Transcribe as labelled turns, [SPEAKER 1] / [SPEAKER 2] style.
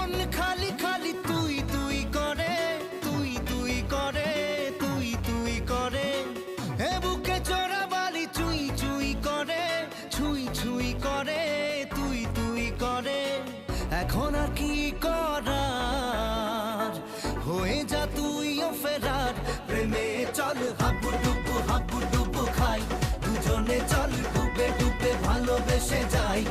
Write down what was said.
[SPEAKER 1] মন খালি খালি তুই তুই করে, তুই তুই করে, তুই তুই করে। এ বুকে চোরা বালি চুই চুই করে, ছুঁই ছুঁই করে, তুই তুই করে। এখন আর কি করার, হয়ে যা তুইও ফেরার। প্রেমে চল হাবুডুবু খাই, দুজনে চল ডুবে ডুবে ভালোবেসে যাই।